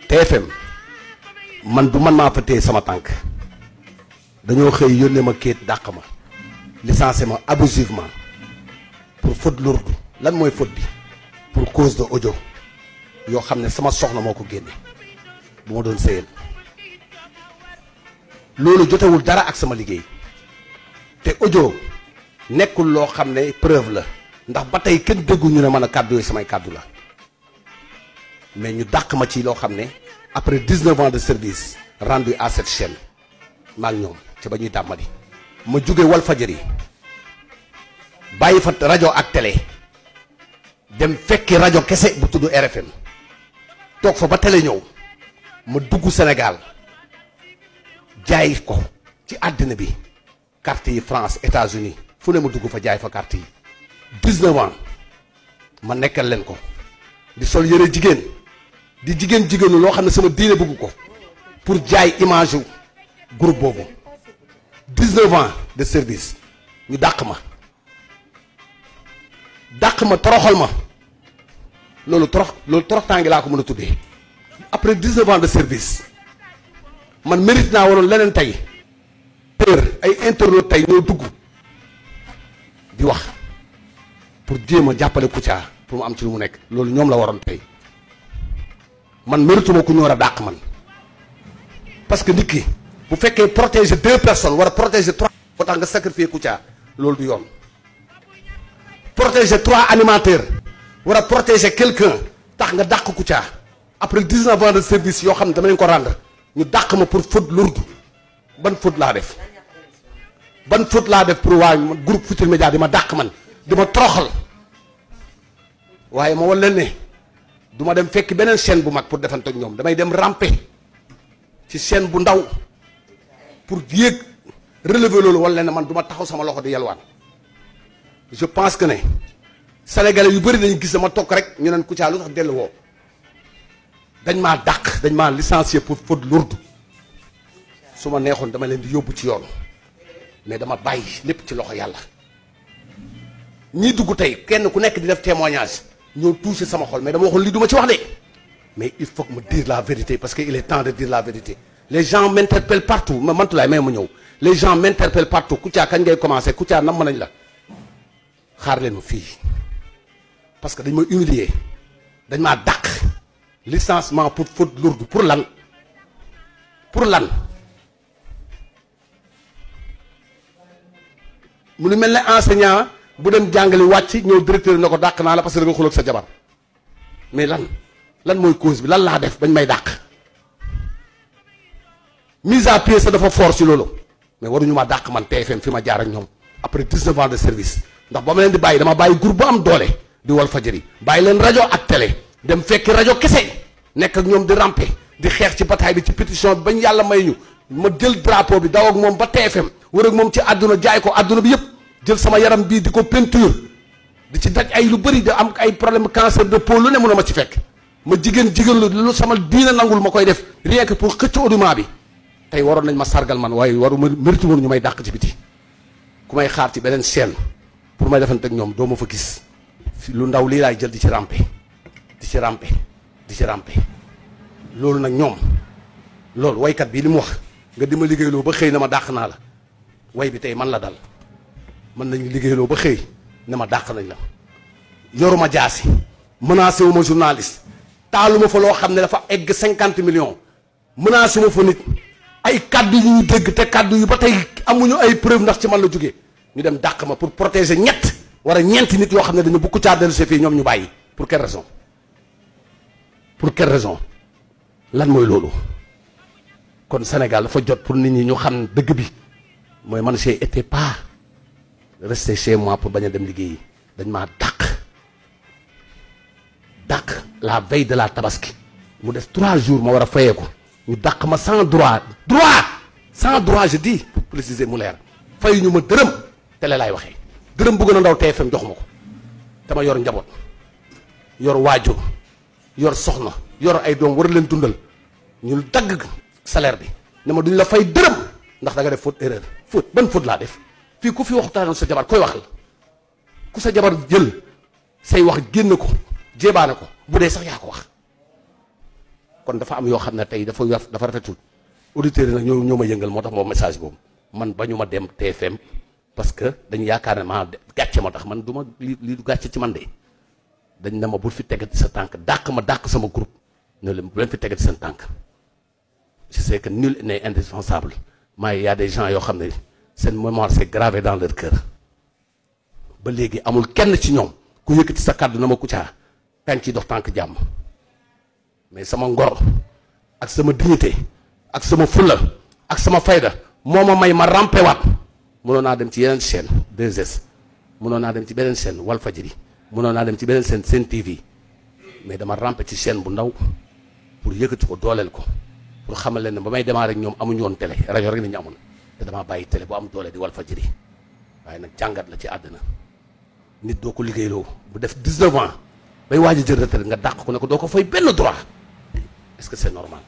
TFM man du man maa fa téye sama tànk dañoo xëy yónnee ma kéet dàq ma licencié ma abusivement pour faute lourde. lan mooy faute bi pour cause de audio yoo xam ne sama soxna moo ko génne bu ma doon sëyal loolu jotewul dara ak sama liggéey te audio nekkul loo xam ne preuve la ndax ba tey kenn dégguñu ne man a kàddu yooyu samay kàddu la mais ñu dàq ma ci loo xam ne après 19 ans de service rendu à cette chaîne maa ngi ñoom ci ba ñuy dàmmali ma jóge Walfadjri bàyyi fa rajo ak télé dem fekki rajo kese bu tudd RFM toog fa ba télé ñëw ma dugg Sénégal jaay ko ci àddina bi carte yi France États-Unis fu ne ma dugg fa jaay fa carte yi 19 ans ma nekkal leen ko di sol yëre jigéen di jigéenu loo xam ne sama diine bëgg ko pour jaay image groupe boobu 19 ans de service ñu dàq ma toroxal ma loolu toroxtaangi laa ko mën a tuddee après 19 ans de service man mérite naa waroon leneen tey ay internautes tey ñoo dugg di wax pour jéem a jàppale Kouthia pour mu am ci lu mu nekk loolu ñoom la waroon tey man mérituma ku ñu war a dàq man parce que nit ki bu fekkee protéger 2 personnes war a protéger 3 boo tax nga sacrifier Kouthia loolu du yoon protéger 3 animateurs war a protéger quelqu'un tax nga dàq Kouthia après 19 ans de service yoo xam ne dama leen ko rendre ñu dàq ma pour faute lourde ban faute laa def pour waa groupe Futurs Médias di ma dàq man di ma toroxal waaye ma wan leen ne du ma dem fekk beneen chaîne bu mag pour defante ak ñoom damay dem ramper ci chaîne bu ndaw pour yéeg relever loolu wala ne man du ma taxaw sama loxo di yelwaan je pense que ne sénégalais yu bëri dañu gis dama toog rek ñu naan Kouthia lu tax dellu woo dañ maa dàq dañ maa licencié pour faute lourde su ma neexoon dama leen di yóbbu ci yoon mais dama bàyyi lépp ci loxo yàlla ñii dugg tey kenn ku nekk di def témoignage ñoo touché sama xol mais dama waxoon lii du ma ci wax de mais il faut que me dire la vérité parce que il est temps de dire la vérité les gens m'interpellent partout ma mantulaay may ma ñëw les gens m'interpellent partout Kouthia kañ ngay commencé Kouthia nam nañ la xaar leen ma fii parce que dañ ma humilier dañ maa dàq licenciement pour faute lourde pour lan mu nu mel ne enseignant bu dem jàngale wàcc ñëw directeur na ko dàq naa la parce que da nga xuloo ak sa jabar mais lan mooy cause bi lan laa def bañ may dàq mise à pied sa dafa fort si loolu mais waruñu ma dàq man TFM fi ma jaar ak ñoom après 19 ans de service ndax ba ma leen di bàyyi dama bàyyi groupe bu am doole di Walfadjri bàyyi leen rajo ak télé dem fekki rajo kese nekk ak ñoom di ramper di xeex ci bataille bi ci pétition bi bañ yàlla may ñu ma jël drapeau bi daw ak moom ba TFM wër ak moom ci àdduna jaay ko àdduna bi yëpp jël sama yaram bii di ko peinture di ci daj ay lu bëri di am ay problème cancer de peau lu ne mun a ma ci fekk ma jigéen lu sama diina nangul ma koy def rien que pour xëcc audimat bi tey waroon nañ ma sargal man waaye waru ma mérite woon ñu may dàq ci biti ku may xaar ci beneen chaîne pour may defante ak ñoom doo ma fa gis lu ndaw lii laay jël di ci rampe loolu nag ñoom loolu waykat bii li mu wax nga di ma liggéeyloo ba xëy na ma dàq naa la way bi tey man la dal mën nañu liggéeyloo ba xëy ne ma dàq nañ la yoruma jaasi menacé wu ma journaliste taaluma fa loo xam ne dafa egg 50 millions menacé wu ma fa nit ay kaddu yu ñu dégg te kaddu yu ba tey amuñu ay preuve ndax ci man la jógee ñu dem dàq ma pour protéger ñett wala ñeenti nit yoo xam ne dañu bu Kouthia dellu si fii ñoom ñu bàyyi pour quelle raison lan mooy loolu kon Sénégal dafa jot pour nit ñi ñu xam dëgg bi mooy man j'ai été pas resté chez moi pour bañ a dem liggéeyi dañ maa dàq la veille de la tabaski mu des 3 jours ma war a fayee ko ñu dàq ma sans droit je dis pour préciser mu leer fayu ñu ma dërëm télé laay waxee dërëm bu gën a ndaw TFM jox ma ko dama yor njaboot yor waajur yor soxna yor ay doom war leen dundal ñu dagg salaire bi ne ma duñ la fay dërëm ndax da nga def faute erreur ban faute laa def fii ku fi waxtaanoon sa jabar koy waxal ku sa jabar jël say wax génn ko jébaane ko bu dee sax yaa ko wax kon dafa am yoo xam ne tey dafa rafetul auditeurs yi nag ñoo ma yëngal moo tax moom message boobu man bañu ma dem TFM parce que dañu yaakaar ne maa gàcce ma tax man du ma lii du gàcce ci man de dañ ne ma bul fi tegati sa tànk dàq sama groupe ne leen bu leen fi tegati seen tànk je sais que nul n'est indispensable mais il y a des gens yoo xam ne seen mémoire c'est gravé dans leur cœur ba léegi amul kenn ci ñoom ku yëkkati sa kàddu na ma Kouthia kañ ciy dox tànk jàmm mais sama ngor ak sama dignité ak sama fulla ak sama fayda moo ma may ma rampe waat mënoon naa dem ci yeneen chaîne 2S mënoon naa dem ci beneen chaîne Walfadjri mënoon naa dem ci beneen chaîne Sen TV mais dama rampe ci chaîne bu ndaw pour yëkkati ko dooleel ko pour xamal leen ne ba may démarrer rek ñoom amuñu woon télé rajo rek nañu amoon te damaa bàyyi télé bu am doole di Walfadjri waaye nag jàngat la ci àddina nit doo ko liggéeyloo bu def 19 ans bay waaj a jël retraite nga dàq ko ne ko doo ko fay benn droit est-ce que c'est normal